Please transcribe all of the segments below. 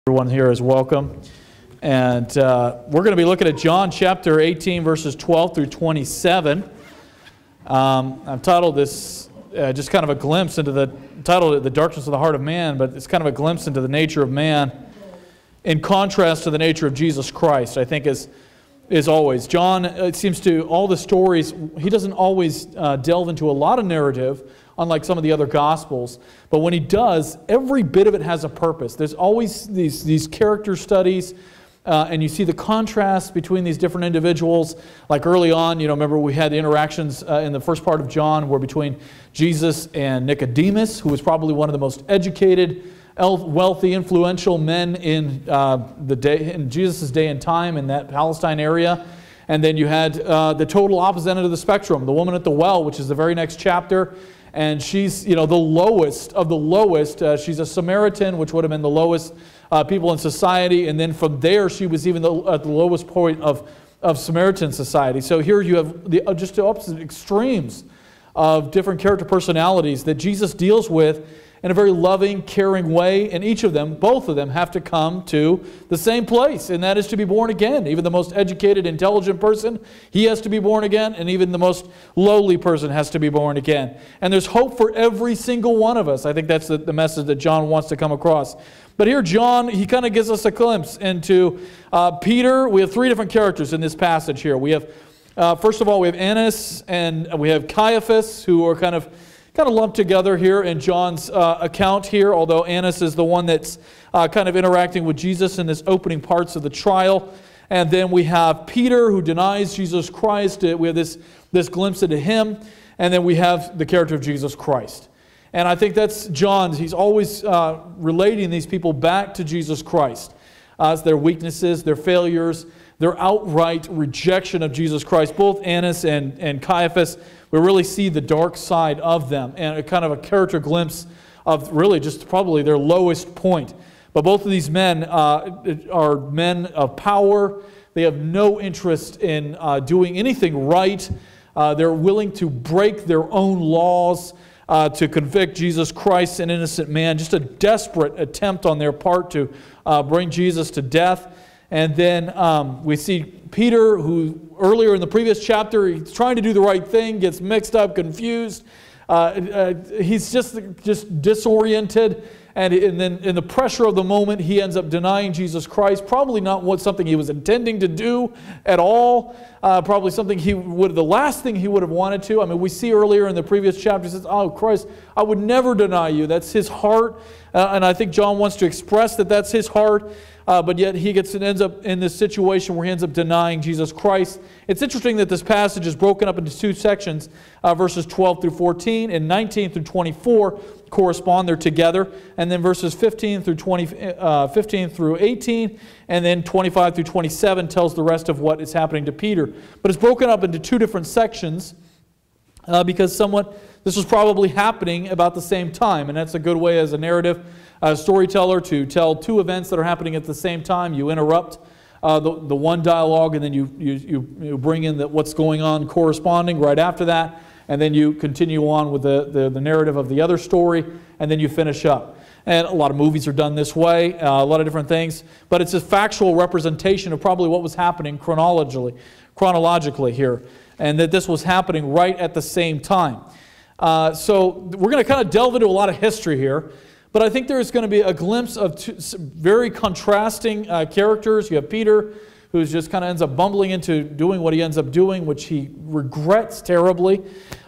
Everyone here is welcome. And we're going to be looking at John chapter 18, verses 12 through 27. I've titled this just kind of a glimpse into titled it The Darkness of the Heart of Man, but it's kind of a glimpse into the nature of man in contrast to the nature of Jesus Christ, I think is always. John, it seems to, all the stories, he doesn't always delve into a lot of narrative, unlike some of the other Gospels. But when he does, every bit of it has a purpose. There's always these character studies, and you see the contrast between these different individuals. Like early on, remember we had the interactions in the first part of John were between Jesus and Nicodemus, who was probably one of the most educated, wealthy, influential men in Jesus' day and time in that Palestine area. And then you had the total opposite end of the spectrum, the woman at the well, which is the very next chapter. And she's, the lowest of the lowest. She's a Samaritan, which would have been the lowest people in society. And then from there, she was even at the lowest point of Samaritan society. So here you have just the opposite extremes of different character personalities that Jesus deals with in a very loving, caring way. And each of them, both of them, have to come to the same place, and that is to be born again. Even the most educated, intelligent person, he has to be born again, and even the most lowly person has to be born again. And there's hope for every single one of us. I think that's the message that John wants to come across. But here John, he kind of gives us a glimpse into Peter. We have three different characters in this passage here. We have, first of all, we have Annas, and we have Caiaphas, who are kind of lumped together here in John's account here, although Annas is the one that's kind of interacting with Jesus in this opening parts of the trial. And then we have Peter, who denies Jesus Christ. We have this glimpse into him. And then we have the character of Jesus Christ. And I think that's John's. He's always relating these people back to Jesus Christ. Their weaknesses, their failures, their outright rejection of Jesus Christ. Both Annas and Caiaphas, we really see the dark side of them and a kind of a character glimpse of really just probably their lowest point. But both of these men are men of power. They have no interest in doing anything right. They're willing to break their own laws to convict Jesus Christ, an innocent man. Just a desperate attempt on their part to bring Jesus to death. And then we see Peter, who earlier in the previous chapter, he's trying to do the right thing, gets mixed up, confused. He's just disoriented. And then in the pressure of the moment, he ends up denying Jesus Christ. Probably not something he was intending to do at all. Probably something the last thing he would have wanted to. I mean, we see earlier in the previous chapter, he says, "Oh, Christ, I would never deny you." That's his heart. And I think John wants to express that that's his heart. But yet he ends up in this situation where he ends up denying Jesus Christ. It's interesting that this passage is broken up into two sections. Verses 12 through 14 and 19 through 24 correspond. They're together. And then verses 15 through 18 and then 25 through 27 tells the rest of what is happening to Peter. But it's broken up into two different sections because this was probably happening about the same time. And that's a good way as a narrative storyteller to tell two events that are happening at the same time. You interrupt the one dialogue, and then you bring in what's going on corresponding right after that, and then you continue on with the narrative of the other story, and then you finish up. And a lot of movies are done this way, a lot of different things, but it's a factual representation of probably what was happening chronologically here, and that this was happening right at the same time. So we're going to kind of delve into a lot of history here. But I think there's going to be a glimpse of two very contrasting characters. You have Peter, who just kind of ends up bumbling into doing what he ends up doing, which he regrets terribly.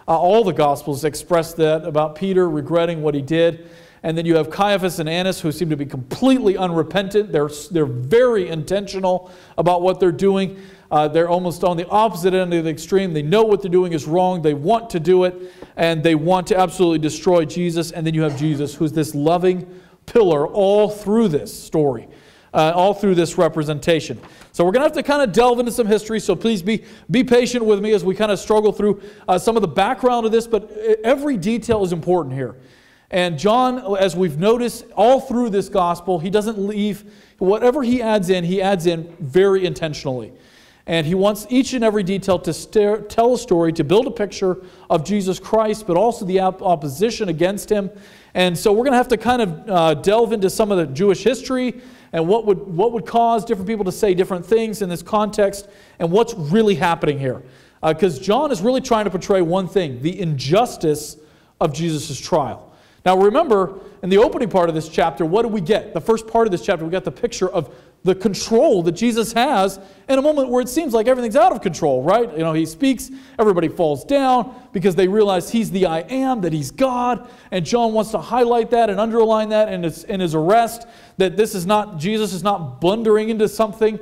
All the Gospels express that about Peter regretting what he did. And then you have Caiaphas and Annas, who seem to be completely unrepentant. They're very intentional about what they're doing. They're almost on the opposite end of the extreme. They know what they're doing is wrong. They want to do it, and they want to absolutely destroy Jesus. And then you have Jesus, who's this loving pillar all through this story, all through this representation. So we're going to have to kind of delve into some history, so please be patient with me as we kind of struggle through some of the background of this, but every detail is important here. And John, as we've noticed all through this gospel, he doesn't leave, whatever he adds in very intentionally. And he wants each and every detail to tell a story, to build a picture of Jesus Christ, but also the opposition against him. And so we're going to have to kind of delve into some of the Jewish history and what would cause different people to say different things in this context, and what's really happening here. Because John is really trying to portray one thing, the injustice of Jesus' trial. Now remember, in the opening part of this chapter, what do we get? The first part of this chapter, we got the picture of the control that Jesus has in a moment where it seems like everything's out of control, right? He speaks, everybody falls down because they realize he's the I am, that he's God, and John wants to highlight that and underline that in his arrest, that Jesus is not blundering into something.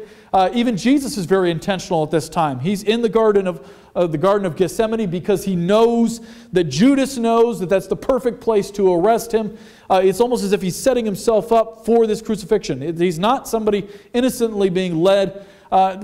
Even Jesus is very intentional at this time. He's in the Garden of Gethsemane because he knows that Judas knows that that's the perfect place to arrest him. It's almost as if he's setting himself up for this crucifixion. He's not somebody innocently being led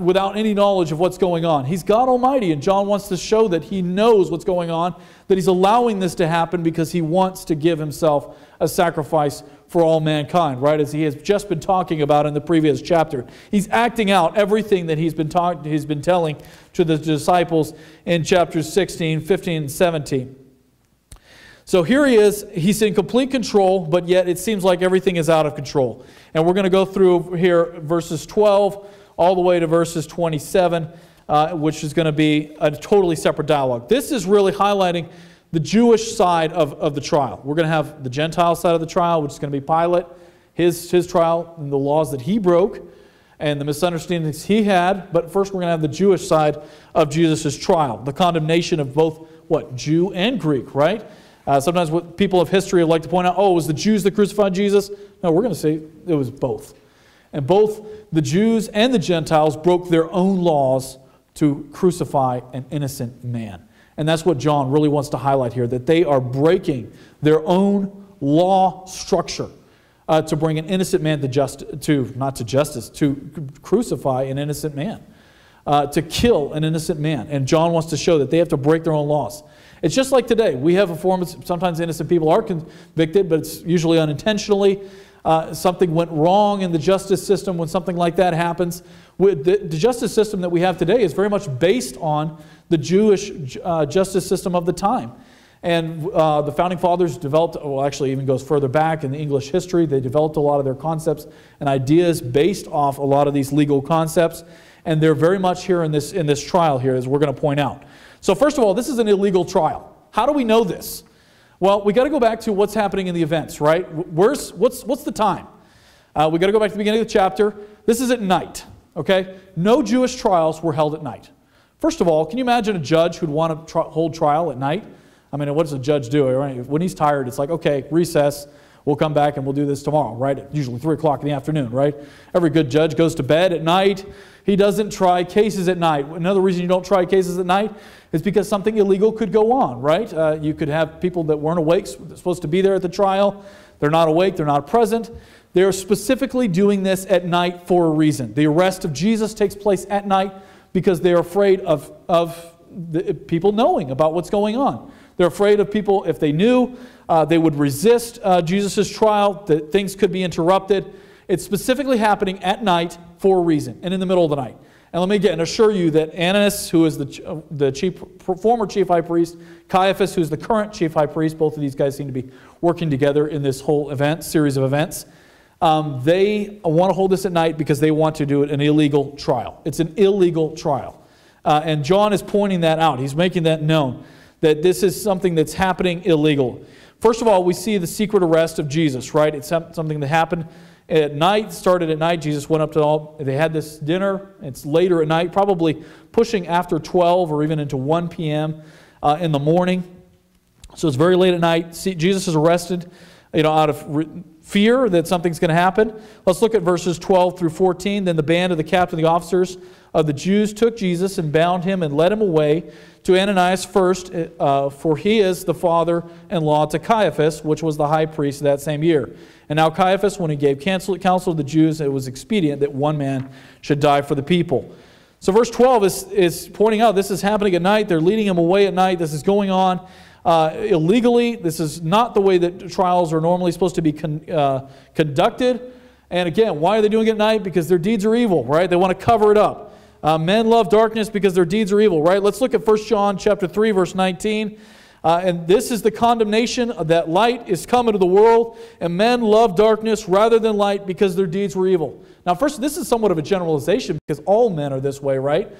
without any knowledge of what's going on. He's God Almighty, and John wants to show that he knows what's going on, that he's allowing this to happen because he wants to give himself a sacrifice for all mankind, right? As he has just been talking about in the previous chapter. He's acting out everything that he's been telling to the disciples in chapters 16, 15, and 17. So here he is, he's in complete control, but yet it seems like everything is out of control. And we're going to go through here verses 12 all the way to verses 27, which is going to be a totally separate dialogue. This is really highlighting the Jewish side of the trial. We're going to have the Gentile side of the trial, which is going to be Pilate, his trial, and the laws that he broke, and the misunderstandings he had. But first we're going to have the Jewish side of Jesus' trial, the condemnation of both, Jew and Greek, right? Sometimes what people of history like to point out, it was the Jews that crucified Jesus. No, we're going to say it was both. And both the Jews and the Gentiles broke their own laws to crucify an innocent man. And that's what John really wants to highlight here, that they are breaking their own law structure to bring an innocent man to crucify an innocent man, to kill an innocent man. And John wants to show that they have to break their own laws. It's just like today. We have a form of, sometimes innocent people are convicted, but it's usually unintentionally. Something went wrong in the justice system when something like that happens. The justice system that we have today is very much based on the Jewish justice system of the time. And the Founding Fathers developed, actually even goes further back in the English history, they developed a lot of their concepts and ideas based off a lot of these legal concepts. And they're very much here in this trial here, as we're going to point out. So first of all, this is an illegal trial. How do we know this? Well, we got to go back to what's happening in the events, right? What's the time? We got to go back to the beginning of the chapter. This is at night, okay? No Jewish trials were held at night. First of all, can you imagine a judge who'd want to hold trial at night? I mean, what does a judge do? Right? When he's tired, it's like, okay, recess. We'll come back and we'll do this tomorrow, right? Usually 3 o'clock in the afternoon, right? Every good judge goes to bed at night. He doesn't try cases at night. Another reason you don't try cases at night is because something illegal could go on, right? You could have people that weren't awake, supposed to be there at the trial. They're not awake, they're not present. They're specifically doing this at night for a reason. The arrest of Jesus takes place at night because they're afraid of the people knowing about what's going on. They're afraid of people, if they knew, they would resist Jesus' trial, that things could be interrupted. It's specifically happening at night for a reason, and in the middle of the night. And let me again assure you that Annas, who is the former chief high priest, Caiaphas, who's the current chief high priest, both of these guys seem to be working together in this whole series of events. They want to hold this at night because they want to do it an illegal trial. It's an illegal trial. And John is pointing that out. He's making that known, that this is something that's happening illegal. First of all, we see the secret arrest of Jesus, right? It's something that happened at night, started at night. Jesus went up to they had this dinner. It's later at night, probably pushing after 12 or even into 1 p.m. In the morning. So it's very late at night. Jesus is arrested, out of fear that something's going to happen. Let's look at verses 12 through 14. Then the band of the captain, the officers of the Jews, took Jesus and bound him and led him away to Ananias first, for he is the father-in-law to Caiaphas, which was the high priest that same year. And now Caiaphas, when he gave counsel to the Jews, it was expedient that one man should die for the people. So verse 12 is pointing out this is happening at night. They're leading him away at night. This is going on illegally. This is not the way that trials are normally supposed to be conducted. And again, why are they doing it at night? Because their deeds are evil, right? They want to cover it up. Men love darkness because their deeds are evil, right? Let's look at 1 John chapter 3, verse 19. And this is the condemnation that light is come into the world, and men love darkness rather than light because their deeds were evil. Now, first, this is somewhat of a generalization because all men are this way, right?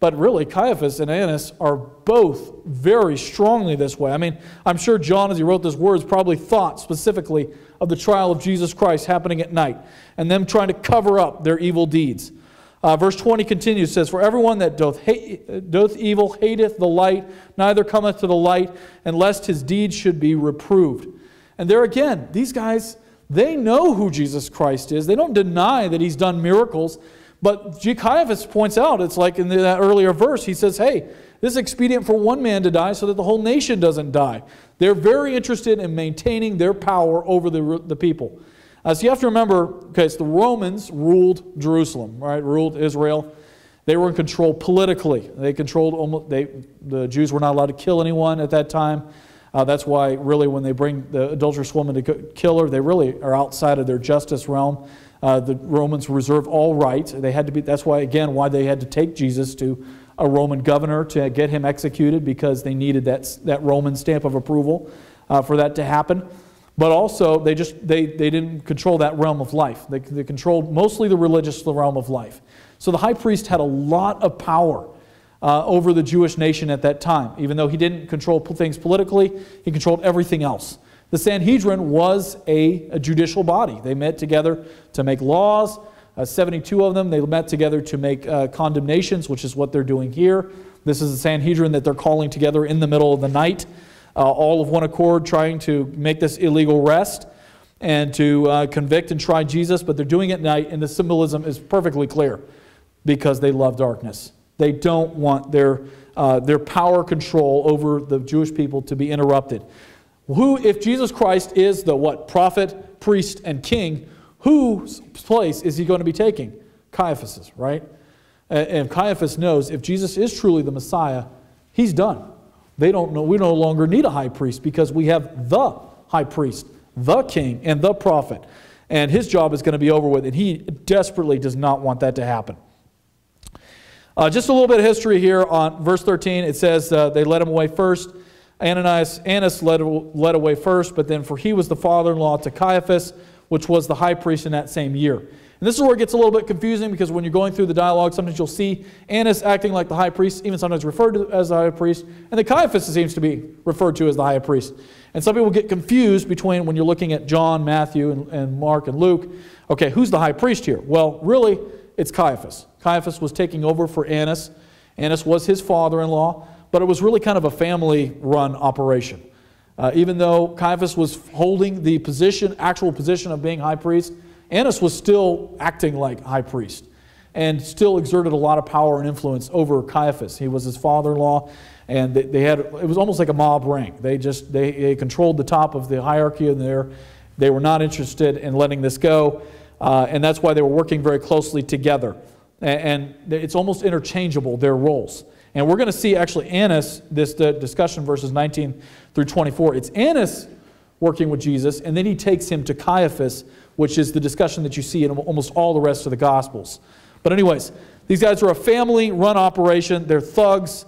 But really, Caiaphas and Annas are both very strongly this way. I mean, I'm sure John, as he wrote these words, probably thought specifically of the trial of Jesus Christ happening at night and them trying to cover up their evil deeds. Verse 20 continues, says, "For everyone that doth evil hateth the light, neither cometh to the light, and lest his deeds should be reproved." And there again, these guys, they know who Jesus Christ is. They don't deny that he's done miracles. But Caiaphas points out, it's like in that earlier verse, he says, hey, this is expedient for one man to die so that the whole nation doesn't die. They're very interested in maintaining their power over the people. So you have to remember, okay, so the Romans ruled Jerusalem, right? Ruled Israel. They were in control politically. They controlled the Jews were not allowed to kill anyone at that time. That's why really when they bring the adulterous woman to kill her, they really are outside of their justice realm. The Romans reserved all rights. They had to be. That's why, again, why they had to take Jesus to a Roman governor to get him executed, because they needed that Roman stamp of approval for that to happen. But also, they didn't control that realm of life. They controlled mostly the religious realm of life. So the high priest had a lot of power over the Jewish nation at that time. Even though he didn't control things politically, he controlled everything else. The Sanhedrin was a judicial body. They met together to make laws, 72 of them. They met together to make condemnations, which is what they're doing here. This is the Sanhedrin that they're calling together in the middle of the night, all of one accord, trying to make this illegal arrest and to convict and try Jesus, but they're doing it at night, and the symbolism is perfectly clear because they love darkness. They don't want their power control over the Jewish people to be interrupted. If Jesus Christ is the what? Prophet, priest, and king, whose place is he going to be taking? Caiaphas's, right? And Caiaphas knows if Jesus is truly the Messiah, he's done. They don't know. We no longer need a high priest because we have the high priest, the king, and the prophet. And his job is going to be over with, and he desperately does not want that to happen. Just a little bit of history here on verse 13. It says they led him away first. Annas led away first, but then for he was the father-in-law to Caiaphas, which was the high priest in that same year. And this is where it gets a little bit confusing, because when you're going through the dialogue, sometimes you'll see Annas acting like the high priest, even sometimes referred to as the high priest, and then Caiaphas seems to be referred to as the high priest. And some people get confused between when you're looking at John, Matthew, and Mark, and Luke. Okay, who's the high priest here? Well, really, it's Caiaphas. Caiaphas was taking over for Annas. Annas was his father-in-law. But it was really kind of a family-run operation. Even though Caiaphas was holding the actual position of being high priest, Annas was still acting like high priest and still exerted a lot of power and influence over Caiaphas. He was his father-in-law, and it was almost like a mob ring. They controlled the top of the hierarchy in there. They were not interested in letting this go, and that's why they were working very closely together. And it's almost interchangeable, their roles. And we're going to see actually Annas, this discussion verses 19 through 24. It's Annas working with Jesus, and then he takes him to Caiaphas, which is the discussion that you see in almost all the rest of the Gospels. But anyways, these guys are a family-run operation. They're thugs.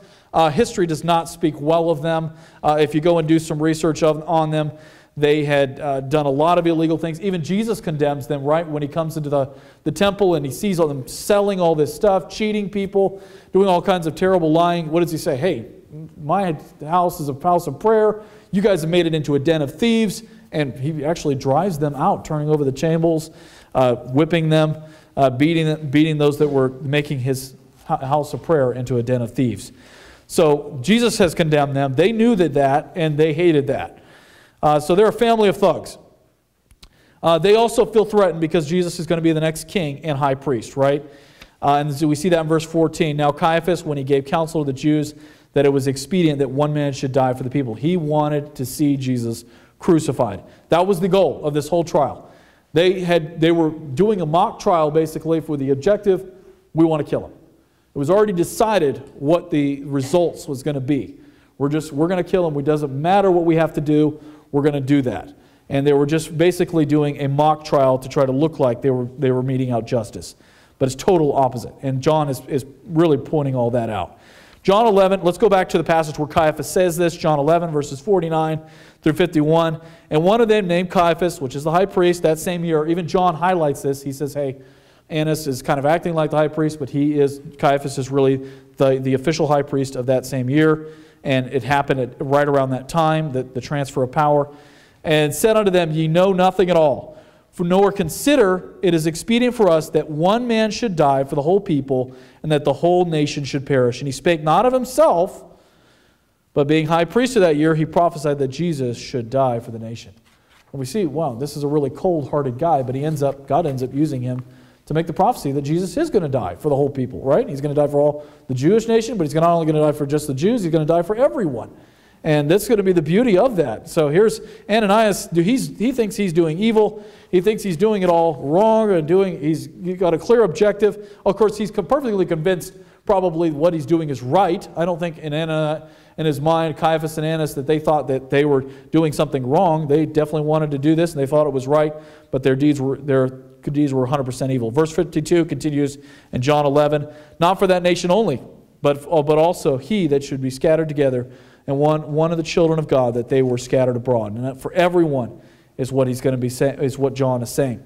History does not speak well of them. If you go and do some research on them, they had done a lot of illegal things. Even Jesus condemns them, right? When he comes into the temple and he sees all them selling all this stuff, cheating people, doing all kinds of terrible lying. What does he say? Hey, my house is a house of prayer. You guys have made it into a den of thieves. And he actually drives them out, turning over the tables, whipping them, beating those that were making his house of prayer into a den of thieves. So Jesus has condemned them. They knew that, and they hated that. So they're a family of thugs. They also feel threatened because Jesus is going to be the next king and high priest, right? And so we see that in verse 14. Now Caiaphas, when he gave counsel to the Jews that it was expedient that one man should die for the people, he wanted to see Jesus crucified. That was the goal of this whole trial. They were doing a mock trial basically for the objective, we want to kill him. It was already decided what the results was going to be. We're going to kill him. It doesn't matter what we have to do. We're going to do that. And they were just basically doing a mock trial to try to look like they were meting out justice. But it's total opposite. And John is really pointing all that out. John 11, let's go back to the passage where Caiaphas says this, John 11, verses 49 through 51. And one of them named Caiaphas, which is the high priest, that same year, even John highlights this. He says, hey, Annas is kind of acting like the high priest, but Caiaphas is really the official high priest of that same year. And it happened right around that time, the transfer of power. And said unto them, ye know nothing at all, for nor consider it is expedient for us that one man should die for the whole people, and that the whole nation should perish. And he spake not of himself, but being high priest of that year, he prophesied that Jesus should die for the nation. And we see, wow, this is a really cold-hearted guy, but God ends up using him to make the prophecy that Jesus is going to die for the whole people, right? He's going to die for all the Jewish nation, but he's not only going to die for just the Jews, he's going to die for everyone. And that's going to be the beauty of that. So here's Ananias. He thinks he's doing evil. He thinks he's doing it all wrong. He's got a clear objective. Of course, he's perfectly convinced probably what he's doing is right. I don't think in his mind, Caiaphas and Annas, that they thought that they were doing something wrong. They definitely wanted to do this, and they thought it was right, but their deeds were 100% evil. Verse 52 continues in John 11, not for that nation only, but also he that should be scattered together, and one of the children of God, that they were scattered abroad. And that for everyone is what he's going to be saying, is what John is saying.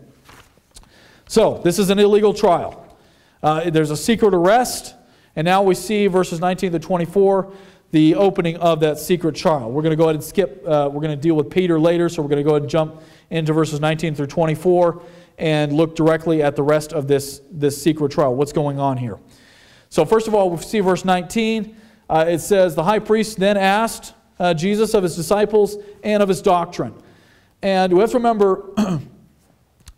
So this is an illegal trial. There's a secret arrest, and now we see verses 19 to 24, the opening of that secret trial. We're going to go ahead and skip. We're going to deal with Peter later, so we're going to go ahead and jump into verses 19 through 24 and look directly at the rest of this secret trial. What's going on here? So first of all, we see verse 19. It says, the high priest then asked Jesus of his disciples and of his doctrine. And we have to remember,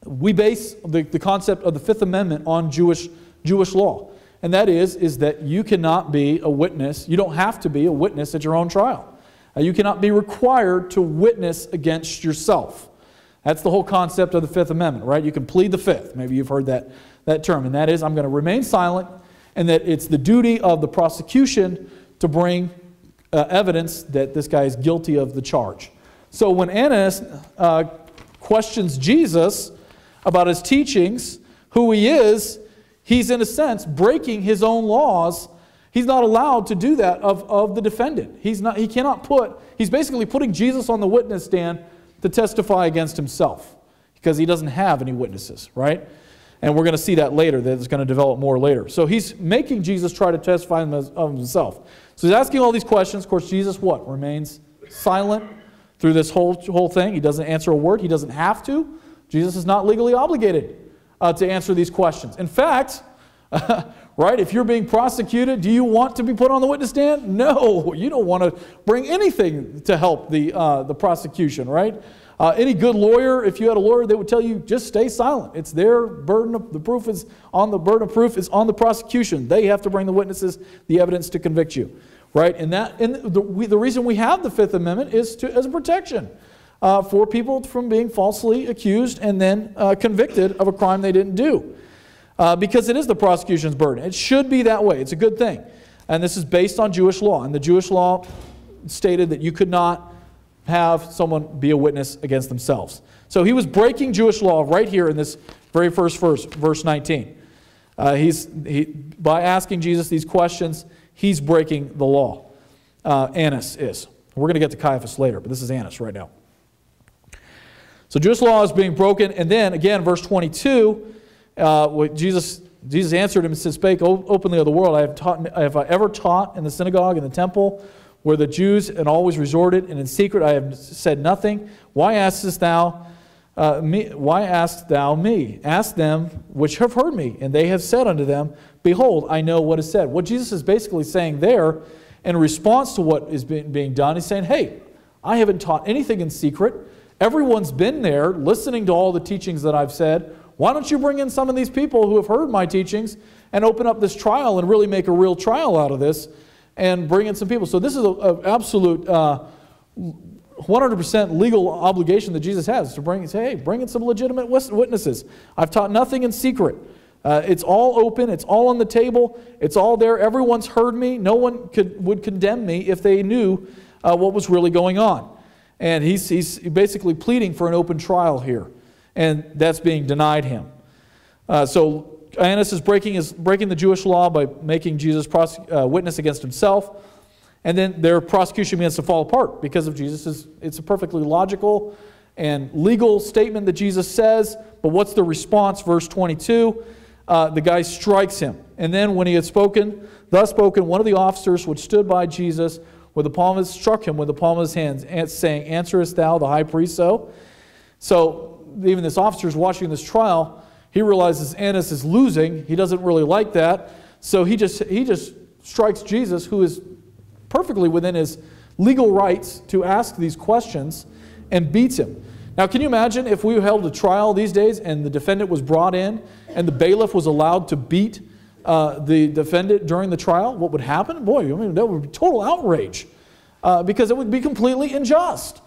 we base the concept of the Fifth Amendment on Jewish law. And that is that you cannot be a witness. You don't have to be a witness at your own trial. You cannot be required to witness against yourself. That's the whole concept of the Fifth Amendment, right? You can plead the Fifth. Maybe you've heard that term. And that is, I'm going to remain silent, and that it's the duty of the prosecution to bring evidence that this guy is guilty of the charge. So when Annas questions Jesus about his teachings, who he is, he's in a sense breaking his own laws. He's not allowed to do that of the defendant. He's basically putting Jesus on the witness stand to testify against himself, because he doesn't have any witnesses, right? And we're going to see that later. That's going to develop more later. So he's making Jesus try to testify of himself. So he's asking all these questions. Of course, Jesus what? Remains silent through this whole thing. He doesn't answer a word. He doesn't have to. Jesus is not legally obligated to answer these questions. In fact, right, if you're being prosecuted, do you want to be put on the witness stand? No, you don't want to bring anything to help the prosecution, right? Any good lawyer, if you had a lawyer, they would tell you, just stay silent. It's their burden of the proof is on the prosecution. They have to bring the witnesses, the evidence to convict you, right? And the reason we have the Fifth Amendment is as a protection for people from being falsely accused and then convicted of a crime they didn't do, because it is the prosecution's burden. It should be that way. It's a good thing, and this is based on Jewish law. And the Jewish law stated that you could not have someone be a witness against themselves. So he was breaking Jewish law right here in this very first verse 19. By asking Jesus these questions, he's breaking the law. Annas is. We're going to get to Caiaphas later, but this is Annas right now. So Jewish law is being broken, and then again, verse 22, Jesus answered him and said, "Spake openly of the world. Have I ever taught in the synagogue, in the temple, where the Jews and always resorted, and in secret I have said nothing? Why askest thou me? Why askest thou me? Ask them which have heard me, and they have said unto them, Behold, I know what is said." What Jesus is basically saying there, in response to what is being done, he's saying, hey, I haven't taught anything in secret. Everyone's been there listening to all the teachings that I've said. Why don't you bring in some of these people who have heard my teachings and open up this trial and really make a real trial out of this and bring in some people? So this is an absolute 100% legal obligation that Jesus has to bring in some legitimate witnesses. I've taught nothing in secret. It's all open. It's all on the table. It's all there. Everyone's heard me. No one would condemn me if they knew what was really going on. And he's basically pleading for an open trial here. And that's being denied him. So Annas is breaking the Jewish law by making Jesus witness against himself. And then their prosecution begins to fall apart because of Jesus. It's a perfectly logical and legal statement that Jesus says. But what's the response? Verse 22, the guy strikes him. And then when he had thus spoken, one of the officers which stood by Jesus struck him with the palm of his hands, saying, Answerest thou the high priest so? So even this officer is watching this trial. He realizes Annas is losing. He doesn't really like that. So he just strikes Jesus, who is perfectly within his legal rights to ask these questions, and beats him. Now, can you imagine if we held a trial these days and the defendant was brought in and the bailiff was allowed to beat the defendant during the trial? What would happen? Boy, I mean, that would be total outrage because it would be completely unjust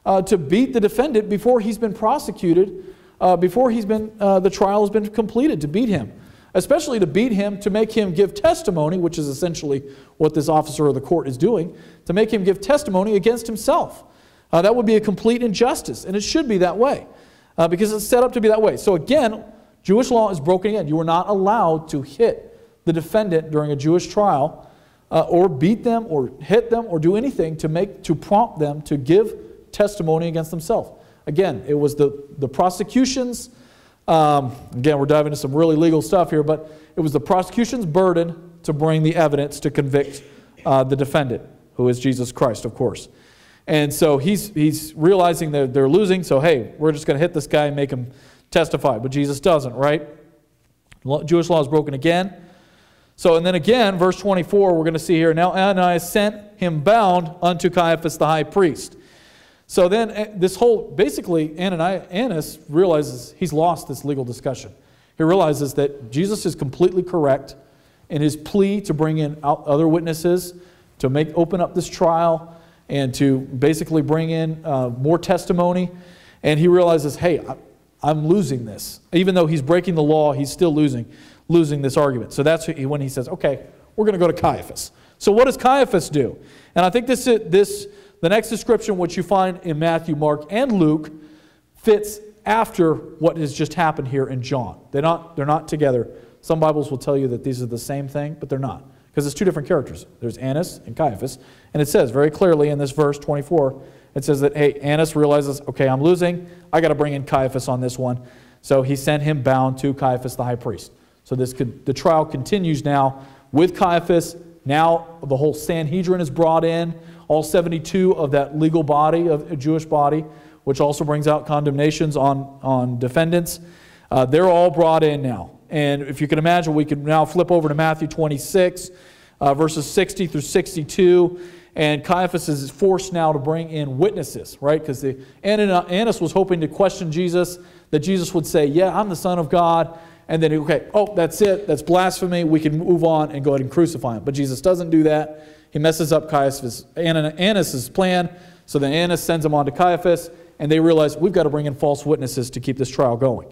to beat the defendant before he's been prosecuted, before the trial has been completed, to beat him. Especially to beat him, to make him give testimony, which is essentially what this officer of the court is doing, to make him give testimony against himself. That would be a complete injustice, and it should be that way, because it's set up to be that way. So again, Jewish law is broken again. You are not allowed to hit the defendant during a Jewish trial, or beat them, or hit them, or do anything to prompt them to give testimony against themselves. Again, it was the prosecution's, again, we're diving into some really legal stuff here, but it was the prosecution's burden to bring the evidence to convict the defendant, who is Jesus Christ, of course. And so he's realizing that they're losing, so hey, we're just going to hit this guy and make him testify. But Jesus doesn't, right? Jewish law is broken again. So, and then again, verse 24, we're going to see here, Now Ananias sent him bound unto Caiaphas the high priest. So then this whole, basically, Annas realizes he's lost this legal discussion. He realizes that Jesus is completely correct in his plea to bring in other witnesses, to open up this trial, and to basically bring in more testimony. And he realizes, hey, I'm losing this. Even though he's breaking the law, he's still losing this argument. So that's when he says, okay, we're going to go to Caiaphas. So what does Caiaphas do? And I think the next description, which you find in Matthew, Mark, and Luke, fits after what has just happened here in John. They're not together. Some Bibles will tell you that these are the same thing, but they're not. Because it's two different characters. There's Annas and Caiaphas. And it says very clearly in this verse 24, it says that, hey, Annas realizes, okay, I'm losing. I got to bring in Caiaphas on this one. So he sent him bound to Caiaphas the high priest. So the trial continues now with Caiaphas. Now the whole Sanhedrin is brought in. All 72 of that legal body, of a Jewish body, which also brings out condemnations on defendants. They're all brought in now. And if you can imagine, we can now flip over to Matthew 26, verses 60 through 62. And Caiaphas is forced now to bring in witnesses, right? Because Annas was hoping to question Jesus, that Jesus would say, yeah, I'm the Son of God. And then, okay, oh, that's it. That's blasphemy. We can move on and go ahead and crucify him. But Jesus doesn't do that. He messes up Annas' plan. So then Annas sends him on to Caiaphas. And they realize, we've got to bring in false witnesses to keep this trial going.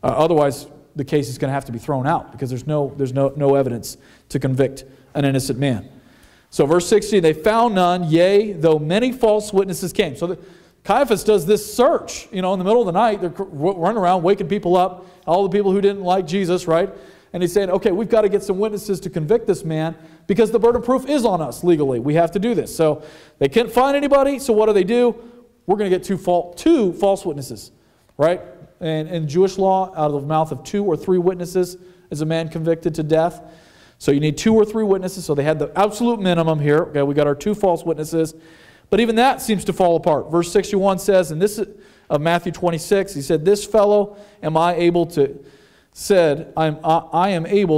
Otherwise, the case is going to have to be thrown out because there's no evidence to convict an innocent man. So verse 60, they found none, yea, though many false witnesses came. So Caiaphas does this search, in the middle of the night. They're running around, waking people up, all the people who didn't like Jesus, right? And he's saying, okay, we've got to get some witnesses to convict this man because the burden of proof is on us legally. We have to do this. So they can't find anybody, so what do? We're going to get two false witnesses, right? And in Jewish law, out of the mouth of 2 or 3 witnesses is a man convicted to death. So you need 2 or 3 witnesses. So they had the absolute minimum here. Okay, we got our 2 false witnesses. But even that seems to fall apart. Verse 61 says, and this is of Matthew 26, he said, this fellow I am able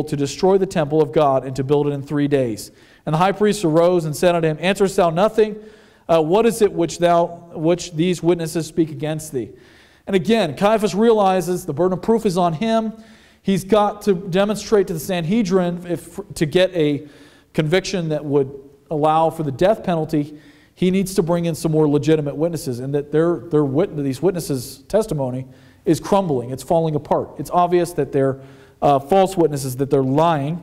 to destroy the temple of God and to build it in 3 days. And the high priest arose and said unto him, answerest thou nothing? What is it which these witnesses speak against thee? And again, Caiaphas realizes the burden of proof is on him. He's got to demonstrate to the Sanhedrin to get a conviction that would allow for the death penalty. He needs to bring in some more legitimate witnesses, and that these witnesses' testimony is crumbling. It's falling apart. It's obvious that they're false witnesses, that they're lying.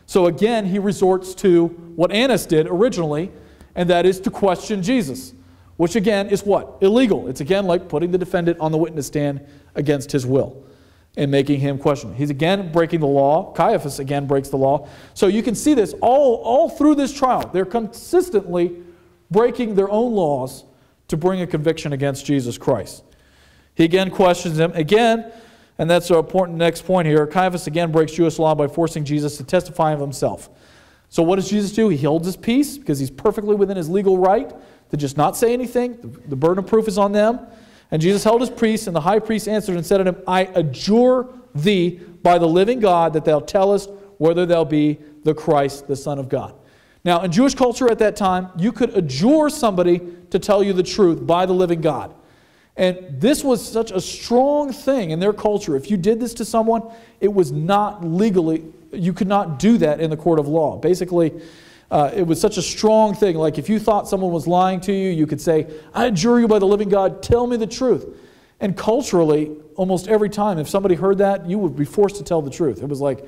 So again, he resorts to what Annas did originally, and that is to question Jesus, which again is what? Illegal. It's again like putting the defendant on the witness stand against his will. and making him question. He's again breaking the law. Caiaphas again breaks the law. So you can see this all through this trial. They're consistently breaking their own laws to bring a conviction against Jesus Christ. He again questions him. Again, and that's our important next point here, Caiaphas again breaks Jewish law by forcing Jesus to testify of himself. So what does Jesus do? He holds his peace because he's perfectly within his legal right to just not say anything. The burden of proof is on them. And Jesus held his peace, and the high priest answered and said to him, I adjure thee by the living God that thou tellest whether thou be the Christ, the Son of God. Now, in Jewish culture at that time, you could adjure somebody to tell you the truth by the living God. And this was such a strong thing in their culture. If you did this to someone, it was not legally, you could not do that in the court of law. Basically, it was such a strong thing. Like if you thought someone was lying to you, you could say, I adjure you by the living God, tell me the truth. And culturally, almost every time, if somebody heard that, you would be forced to tell the truth. It was like,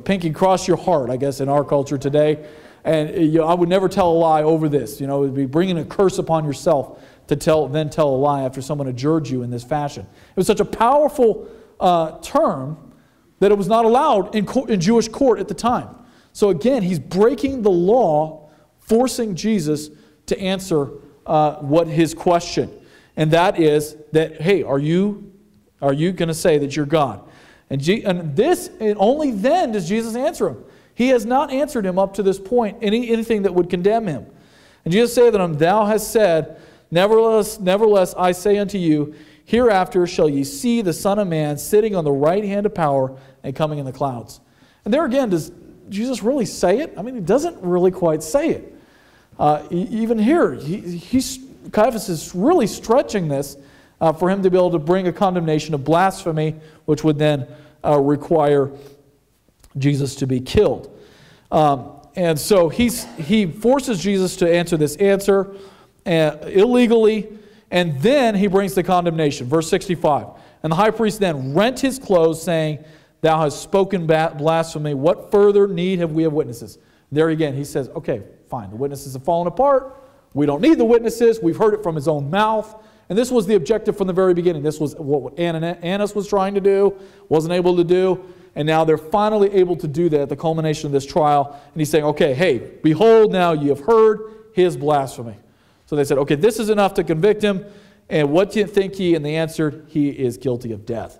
pinky cross your heart, I guess, in our culture today. And I would never tell a lie over this. It would be bringing a curse upon yourself to then tell a lie after someone adjured you in this fashion. It was such a powerful term that it was not allowed in Jewish court at the time. So again, he's breaking the law, forcing Jesus to answer what his question. And that is that, hey, are you going to say that you're God? And only then does Jesus answer him. He has not answered him up to this point anything that would condemn him. And Jesus said to him, thou hast said, nevertheless I say unto you, hereafter shall ye see the Son of Man sitting on the right hand of power and coming in the clouds. And there again, does Jesus really say it? I mean, he doesn't really quite say it. Even here, Caiaphas is really stretching this for him to be able to bring a condemnation of blasphemy, which would then require Jesus to be killed. And so he forces Jesus to answer this answer illegally, and then he brings the condemnation. Verse 65, and the high priest then rent his clothes, saying, thou hast spoken blasphemy. What further need have we of witnesses? There again, he says, okay, fine. The witnesses have fallen apart. We don't need the witnesses. We've heard it from his own mouth. And this was the objective from the very beginning. This was what Annas was trying to do, wasn't able to do. And now they're finally able to do that at the culmination of this trial. And he's saying, okay, hey, behold, now ye have heard his blasphemy. So they said, okay, this is enough to convict him. And what do you think ye? And they answered, he is guilty of death.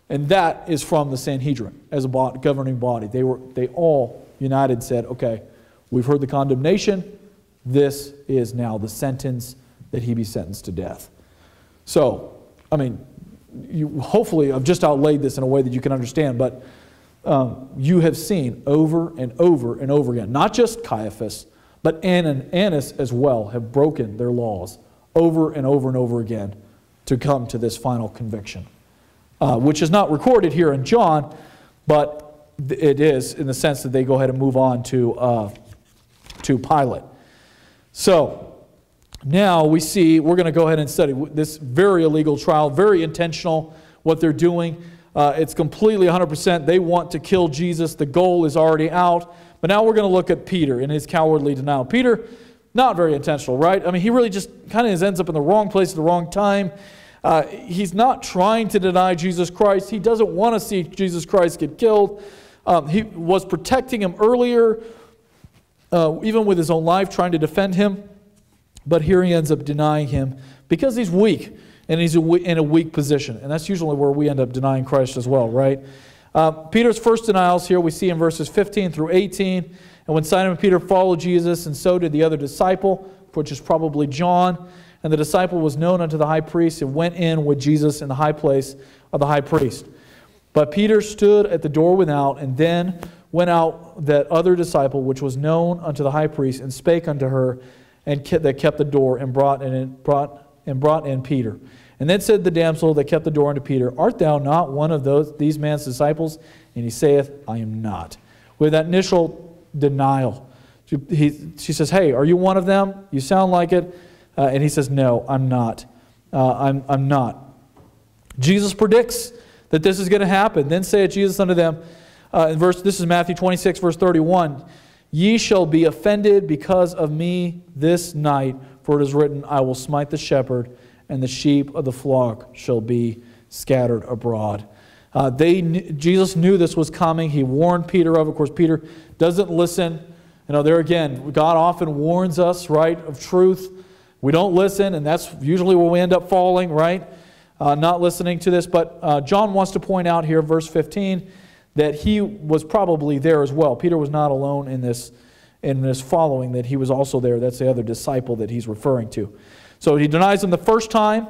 And that is from the Sanhedrin as a governing body. They all united said, okay, we've heard the condemnation. This is now the sentence that he be sentenced to death. So, I mean, hopefully I've just outlaid this in a way that you can understand, but you have seen over and over and over again, not just Caiaphas, but Annas as well have broken their laws over and over and over again to come to this final conviction, which is not recorded here in John, but it is in the sense that they go ahead and move on to Pilate. So now we see, we're going to go ahead and study this very illegal trial, very intentional, what they're doing. It's completely 100%. They want to kill Jesus. The goal is already out. But now we're going to look at Peter and his cowardly denial. Peter, not very intentional, right? I mean, he really just kind of ends up in the wrong place at the wrong time. He's not trying to deny Jesus Christ. He doesn't want to see Jesus Christ get killed. He was protecting him earlier, even with his own life, trying to defend him. But here he ends up denying him because he's weak, and he's in a weak position. And that's usually where we end up denying Christ as well, right? Peter's first denials here we see in verses 15 through 18. And when Simon Peter followed Jesus, and so did the other disciple, which is probably John, and the disciple was known unto the high priest, and went in with Jesus in the high place of the high priest. But Peter stood at the door without, and then went out that other disciple, which was known unto the high priest, and spake unto her, and that kept the door, and brought in Peter. And then said the damsel that kept the door unto Peter, art thou not one of these man's disciples? And he saith, I am not. With that initial denial, she says, hey, are you one of them? You sound like it. And he says, no, I'm not. I'm not. Jesus predicts that this is going to happen. Then saith Jesus unto them, this is Matthew 26, verse 31, ye shall be offended because of me this night, for it is written, I will smite the shepherd, and the sheep of the flock shall be scattered abroad. Jesus knew this was coming. He warned Peter of it. Of course, Peter doesn't listen. There again, God often warns us, right, of truth. We don't listen, and that's usually where we end up falling, right? Not listening to this. But John wants to point out here, verse 15, that he was probably there as well. Peter was not alone in this following, that he was also there. That's the other disciple that he's referring to. So he denies him the first time.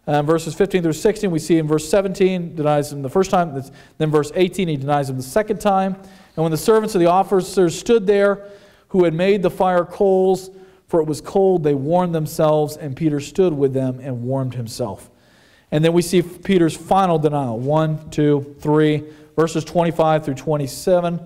Verses 15 through 16, we see in verse 17, denies him the first time. Then verse 18, he denies him the second time. And when the servants of the officers stood there, who had made the fire coals, for it was cold, they warmed themselves, and Peter stood with them and warmed himself. And then we see Peter's final denial, 1, 2, 3, verses 25 through 27.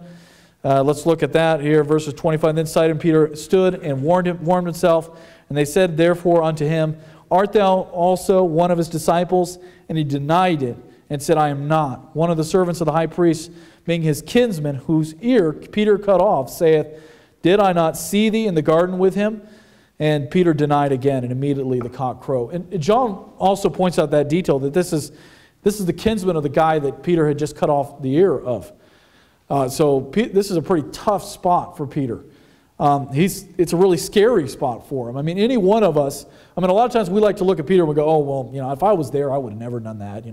Let's look at that here, verses 25. Then Simon Peter stood and warmed himself, and they said therefore unto him, Art thou also one of his disciples? And he denied it, and said, I am not. One of the servants of the high priest, being his kinsman, whose ear Peter cut off, saith, Did I not see thee in the garden with him? And Peter denied again, and immediately the cock crowed. And John also points out that detail, that this is the kinsman of the guy that Peter had just cut off the ear of. So this is a pretty tough spot for Peter. It's a really scary spot for him. I mean, any one of us, a lot of times we like to look at Peter and we go, oh, well, if I was there, I would have never done that.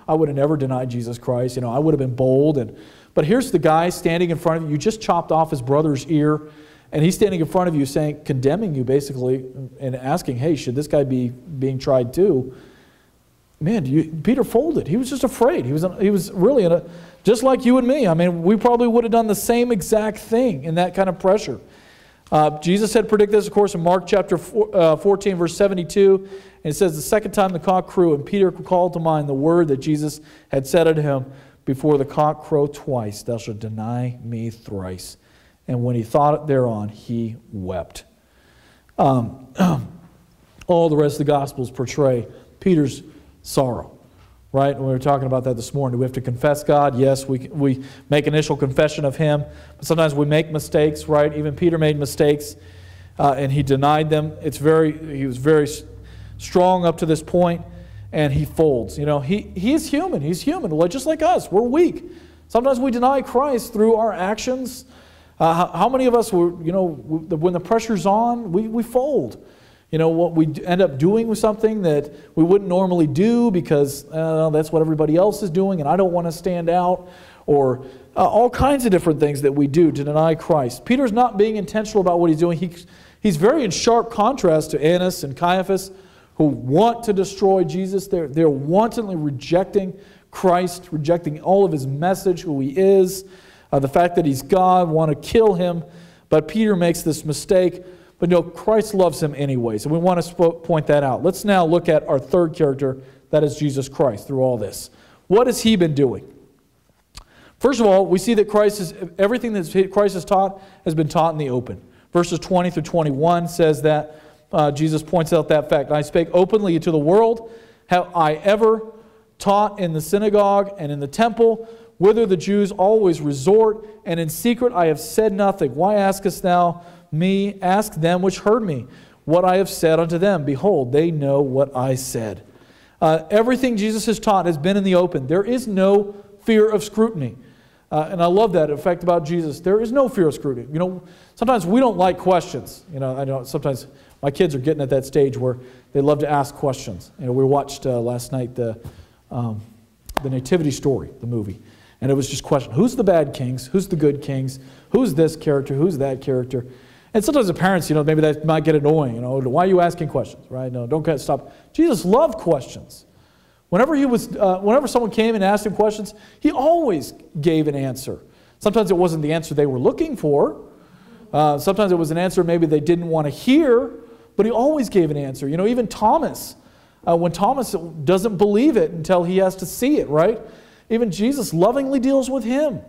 I would have never denied Jesus Christ. I would have been bold. But here's the guy standing in front of you. You just chopped off his brother's ear, and he's standing in front of you saying, condemning you basically, and asking, hey, should this guy be being tried too? Man, Peter folded. He was just afraid. He was really just like you and me. We probably would have done the same exact thing in that kind of pressure. Jesus had predicted this, of course, in Mark chapter 14, verse 72. And it says, the second time the cock crew, and Peter called to mind the word that Jesus had said unto him, before the cock crow twice, thou shalt deny me thrice. And when he thought thereon, he wept. All the rest of the Gospels portray Peter's sorrow, right? We were talking about that this morning. Do we have to confess God? Yes, we make initial confession of Him. But sometimes we make mistakes, right? Even Peter made mistakes, and he denied them. He was very strong up to this point, and he folds. He is human. He's human, just like us. We're weak. Sometimes we deny Christ through our actions. How many of us, when the pressure's on, we fold? What we end up doing with something that we wouldn't normally do because that's what everybody else is doing and I don't want to stand out, or all kinds of different things that we do to deny Christ. Peter's not being intentional about what he's doing. He's very in sharp contrast to Annas and Caiaphas, who want to destroy Jesus. They're wantonly rejecting Christ, rejecting all of His message, who He is, the fact that He's God, want to kill Him. But Peter makes this mistake. But Christ loves him anyway, so we want to point that out. Let's now look at our third character, that is Jesus Christ, through all this. What has He been doing? First of all, we see that everything that Christ has taught has been taught in the open. Verses 20 through 21 says that, Jesus points out that fact. I spake openly to the world. Have I ever taught in the synagogue and in the temple, whither the Jews always resort, and in secret I have said nothing. Why askest thou me? Ask them which heard me what I have said unto them. Behold, they know what I said. Everything Jesus has taught has been in the open. There is no fear of scrutiny. And I love that fact about Jesus. There is no fear of scrutiny. Sometimes we don't like questions. I know sometimes my kids are getting at that stage where they love to ask questions. We watched last night the Nativity Story, the movie. And it was just question, who's the bad kings? Who's the good kings? Who's this character? Who's that character? And sometimes the parents, maybe that might get annoying. Why are you asking questions, right? No, don't stop. Jesus loved questions. Whenever someone came and asked Him questions, He always gave an answer. Sometimes it wasn't the answer they were looking for. Sometimes it was an answer maybe they didn't want to hear, but He always gave an answer. Even Thomas, when Thomas doesn't believe it until he has to see it, right? Even Jesus lovingly deals with him.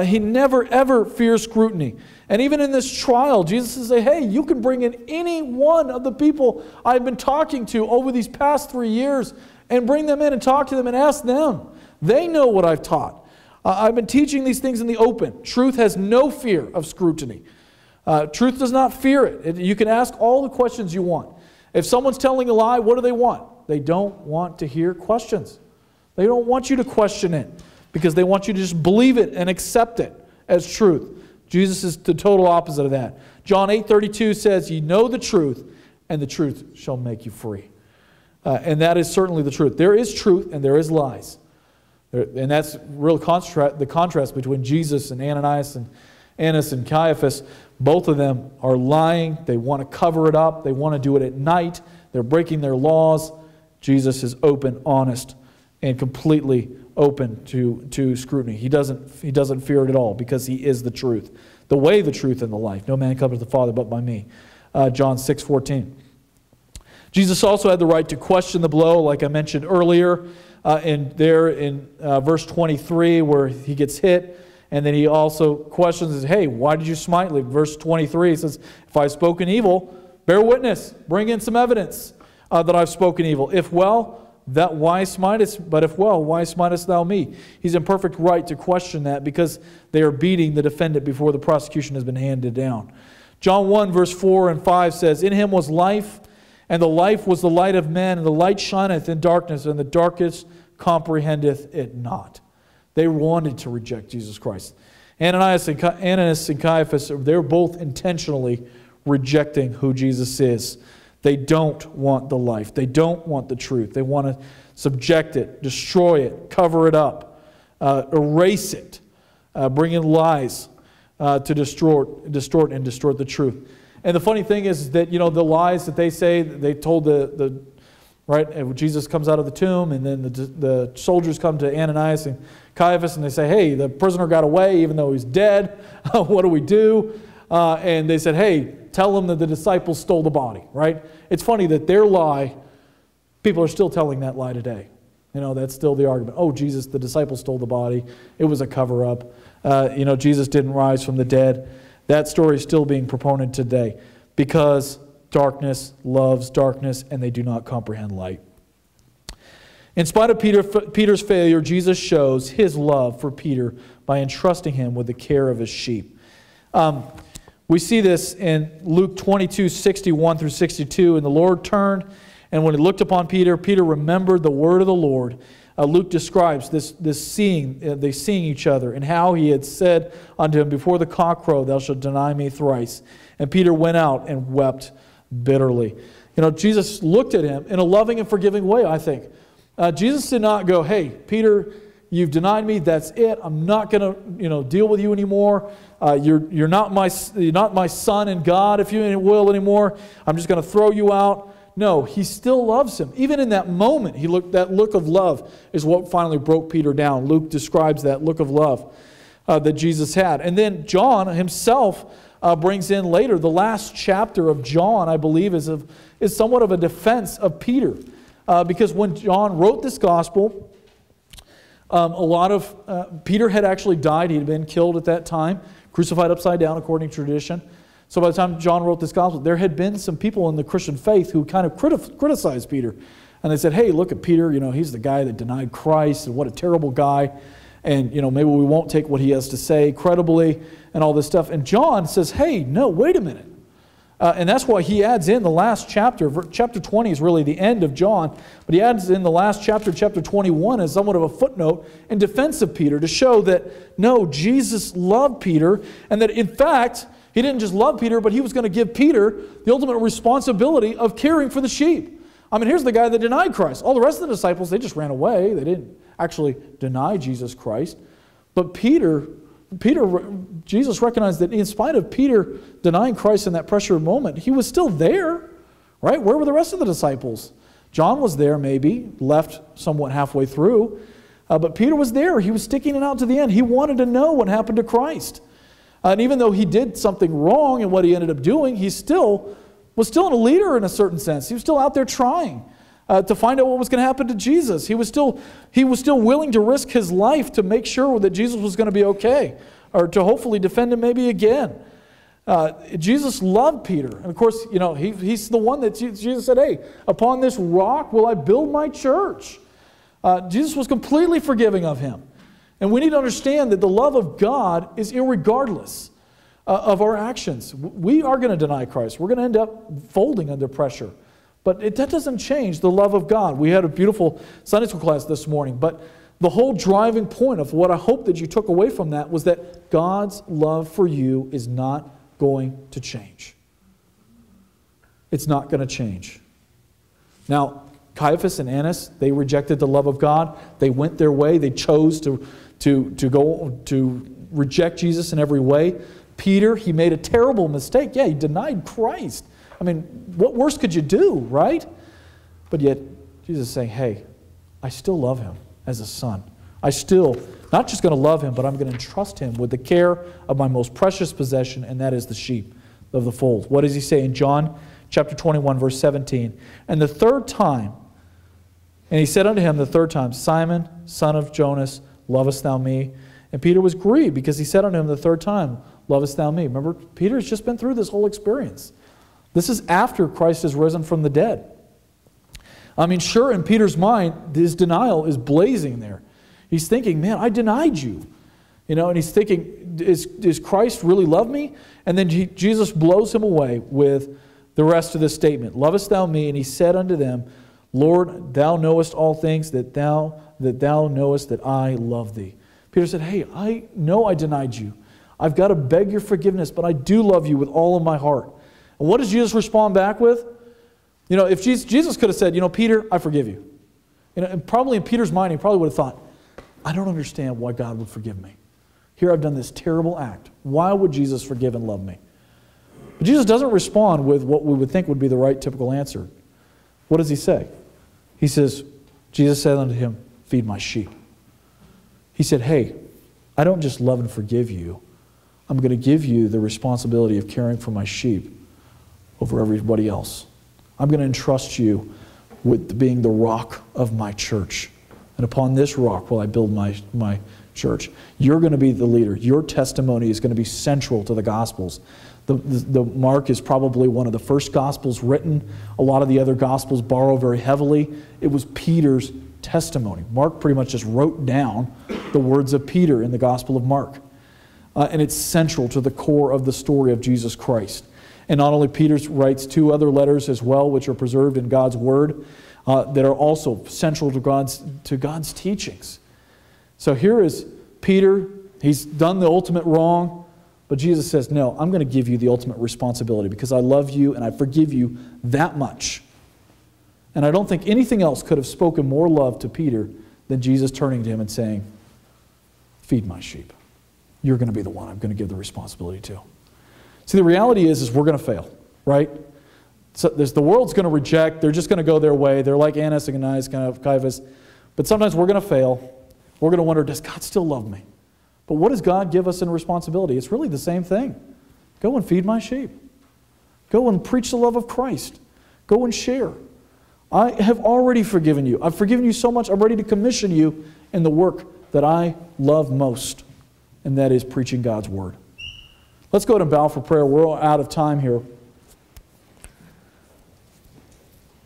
He never, ever fears scrutiny. And even in this trial, Jesus will say, hey, you can bring in any one of the people I've been talking to over these past 3 years and bring them in and talk to them and ask them. They know what I've taught. I've been teaching these things in the open. Truth has no fear of scrutiny. Truth does not fear it. You can ask all the questions you want. If someone's telling a lie, what do they want? They don't want to hear questions. They don't want you to question it. because they want you to just believe it and accept it as truth. Jesus is the total opposite of that. John 8:32 says, "Ye know the truth, and the truth shall make you free." And that is certainly the truth. There is truth and there is lies. And that's real the contrast between Jesus and Ananias and Annas and Caiaphas. Both of them are lying. They want to cover it up. They want to do it at night. They're breaking their laws. Jesus is open, honest, and completely open to scrutiny. He doesn't fear it at all because he is the truth. The way, the truth, and the life. No man comes to the Father but by me. John 6:14. Jesus also had the right to question the blow, like I mentioned earlier, and there in verse 23 where he gets hit, and then he also questions, hey, why did you smite me? Verse 23, he says, if I've spoken evil, bear witness, bring in some evidence that I've spoken evil. If well, why smitest? But if well, why smitest thou me? He's in perfect right to question that because they are beating the defendant before the prosecution has been handed down. John 1, verse 4 and 5 says, in him was life, and the life was the light of men, and the light shineth in darkness, and the darkness comprehendeth it not. They wanted to reject Jesus Christ. Ananias and Caiaphas, they're both intentionally rejecting who Jesus is. They don't want the life. They don't want the truth. They want to subject it, destroy it, cover it up, erase it, bring in lies to distort the truth. And the funny thing is that, the lies that they say, they told right, and Jesus comes out of the tomb, and then the soldiers come to Ananias and Caiaphas, and they say, hey, the prisoner got away even though he's dead. What do we do? And they said, hey, tell them that the disciples stole the body, right? It's funny that their lie, people are still telling that lie today. That's still the argument. Oh, Jesus, the disciples stole the body. It was a cover-up. Jesus didn't rise from the dead. That story is still being proponed today because darkness loves darkness and they do not comprehend light. In spite of Peter's failure, Jesus shows his love for Peter by entrusting him with the care of his sheep. We see this in Luke 22, 61 through 62. And the Lord turned, and when he looked upon Peter, Peter remembered the word of the Lord. Luke describes this seeing, they seeing each other, and how he had said unto him, before the cock crow, thou shalt deny me thrice. And Peter went out and wept bitterly. Jesus looked at him in a loving and forgiving way, I think. Jesus did not go, hey, Peter, you've denied me, that's it. I'm not going to deal with you anymore. You're not my son in God, if you will, anymore. I'm just going to throw you out. No, he still loves him. Even in that moment, that look of love is what finally broke Peter down. Luke describes that look of love that Jesus had. And then John himself brings in later, the last chapter of John, I believe, is somewhat of a defense of Peter. Because when John wrote this gospel, Peter had actually died. He had been killed at that time, crucified upside down according to tradition. So by the time John wrote this gospel, there had been some people in the Christian faith who kind of criticized Peter. And they said, hey, look at Peter, he's the guy that denied Christ, and what a terrible guy. And, maybe we won't take what he has to say credibly and all this stuff. And John says, hey, no, wait a minute. And that's why he adds in the last chapter. Chapter 20 is really the end of John. But he adds in the last chapter, chapter 21, as somewhat of a footnote in defense of Peter to show that, no, Jesus loved Peter. And that, in fact, he didn't just love Peter, but he was going to give Peter the ultimate responsibility of caring for the sheep. I mean, here's the guy that denied Christ. All the rest of the disciples, they just ran away. They didn't actually deny Jesus Christ. But Jesus recognized that in spite of Peter denying Christ in that pressure moment, he was still there, right? Where were the rest of the disciples? John was there maybe, left somewhat halfway through. But Peter was there. He was sticking it out to the end. He wanted to know what happened to Christ. And even though he did something wrong in what he ended up doing, he was still a leader in a certain sense. He was still out there trying to find out what was going to happen to Jesus. He was still willing to risk his life to make sure that Jesus was going to be okay, or to hopefully defend him maybe again. Jesus loved Peter. And of course, he's the one that Jesus said, hey, upon this rock will I build my church. Jesus was completely forgiving of him. And we need to understand that the love of God is irregardless of our actions. We are going to deny Christ. We're going to end up folding under pressure. But that doesn't change the love of God. We had a beautiful Sunday school class this morning. But the whole driving point of what I hope that you took away from that was that God's love for you is not going to change. It's not going to change. Now, Caiaphas and Annas, they rejected the love of God. They went their way. They chose to reject Jesus in every way. Peter, he made a terrible mistake. Yeah, he denied Christ. I mean, what worse could you do, right? But yet, Jesus is saying, hey, I still love him as a son. I still, not just going to love him, but I'm going to entrust him with the care of my most precious possession, and that is the sheep of the fold. What does he say in John chapter 21, verse 17? And the third time, and he said unto him the third time, Simon, son of Jonas, lovest thou me? And Peter was grieved because he said unto him the third time, lovest thou me? Remember, Peter's just been through this whole experience. This is after Christ has risen from the dead. I mean, sure, in Peter's mind, his denial is blazing there. He's thinking, man, I denied you. You know, and he's thinking, does Christ really love me? And then Jesus blows him away with the rest of this statement. Lovest thou me? And he said unto them, Lord, thou knowest all things, that thou knowest that I love thee. Peter said, hey, I know I denied you. I've got to beg your forgiveness, but I do love you with all of my heart. And what does Jesus respond back with? You know, if Jesus could have said, you know, Peter, I forgive you. You know, and probably in Peter's mind, he probably would have thought, I don't understand why God would forgive me. Here I've done this terrible act. Why would Jesus forgive and love me? But Jesus doesn't respond with what we would think would be the right typical answer. What does he say? He says, Jesus said unto him, feed my sheep. He said, hey, I don't just love and forgive you. I'm going to give you the responsibility of caring for my sheep over everybody else. I'm going to entrust you with being the rock of my church. And upon this rock will I build my church. You're going to be the leader. Your testimony is going to be central to the Gospels. The Mark is probably one of the first Gospels written. A lot of the other Gospels borrow very heavily. It was Peter's testimony. Mark pretty much just wrote down the words of Peter in the Gospel of Mark. And it's central to the core of the story of Jesus Christ. And not only Peter writes two other letters as well, which are preserved in God's Word, that are also central to God's teachings. So here is Peter. He's done the ultimate wrong. But Jesus says, no, I'm going to give you the ultimate responsibility because I love you and I forgive you that much. And I don't think anything else could have spoken more love to Peter than Jesus turning to him and saying, feed my sheep. You're going to be the one I'm going to give the responsibility to. See, the reality is we're going to fail, right? So the world's going to reject. They're just going to go their way. They're like Annas and Caiaphas. But sometimes we're going to fail. We're going to wonder, does God still love me? But what does God give us in responsibility? It's really the same thing. Go and feed my sheep. Go and preach the love of Christ. Go and share. I have already forgiven you. I've forgiven you so much, I'm ready to commission you in the work that I love most, and that is preaching God's Word. Let's go to bow for prayer. We're out of time here.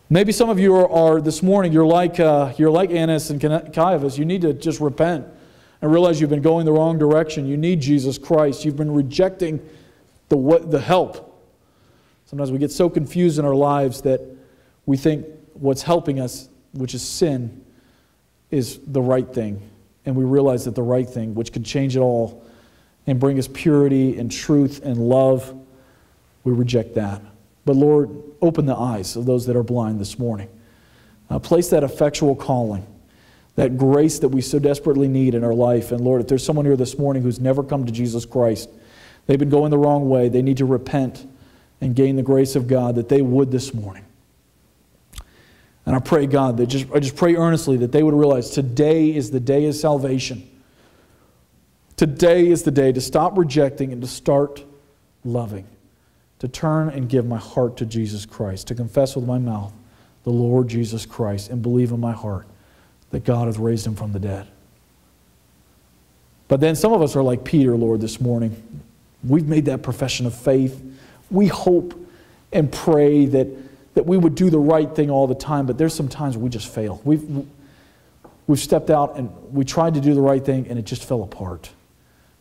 Maybe some of you are this morning, you're like Annas and Caiaphas. You need to just repent and realize you've been going the wrong direction. You need Jesus Christ. You've been rejecting the help. Sometimes we get so confused in our lives that we think what's helping us, which is sin, is the right thing. And we realize that the right thing, which can change it all and bring us purity and truth and love, we reject that. But Lord, open the eyes of those that are blind this morning. Place that effectual calling, that grace that we so desperately need in our life. And Lord, if there's someone here this morning who's never come to Jesus Christ, they've been going the wrong way, they need to repent and gain the grace of God, that they would this morning. And I pray, God, that I just pray earnestly that they would realize today is the day of salvation. Today is the day to stop rejecting and to start loving, to turn and give my heart to Jesus Christ, to confess with my mouth the Lord Jesus Christ and believe in my heart that God hath raised him from the dead. But then some of us are like Peter, Lord, this morning. We've made that profession of faith. We hope and pray that we would do the right thing all the time, but there's some times we just fail. We've stepped out and we tried to do the right thing and it just fell apart.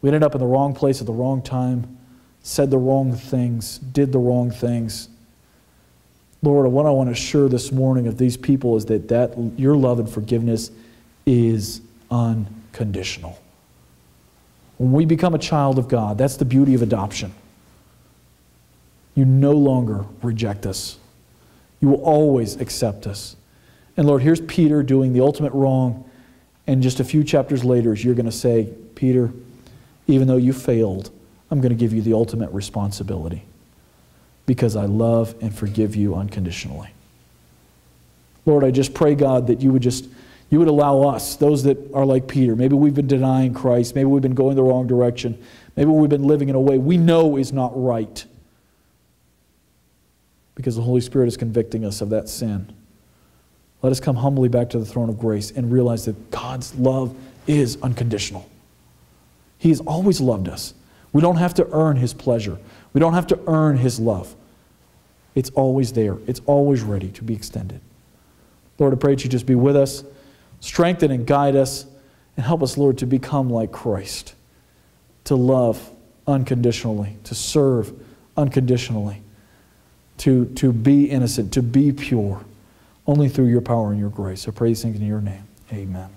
We ended up in the wrong place at the wrong time, said the wrong things, did the wrong things. Lord, what I want to assure this morning of these people is that your love and forgiveness is unconditional. When we become a child of God, that's the beauty of adoption. You no longer reject us. You will always accept us. And Lord, here's Peter doing the ultimate wrong, and just a few chapters later, you're going to say, Peter, even though you failed, I'm going to give you the ultimate responsibility because I love and forgive you unconditionally. Lord, I just pray, God, that you would allow us, those that are like Peter, maybe we've been denying Christ, maybe we've been going the wrong direction, maybe we've been living in a way we know is not right because the Holy Spirit is convicting us of that sin. Let us come humbly back to the throne of grace and realize that God's love is unconditional. He has always loved us. We don't have to earn His pleasure. We don't have to earn His love. It's always there. It's always ready to be extended. Lord, I pray that you just be with us, strengthen and guide us, and help us, Lord, to become like Christ, to love unconditionally, to serve unconditionally, to be innocent, to be pure, only through your power and your grace. I pray these things in your name. Amen.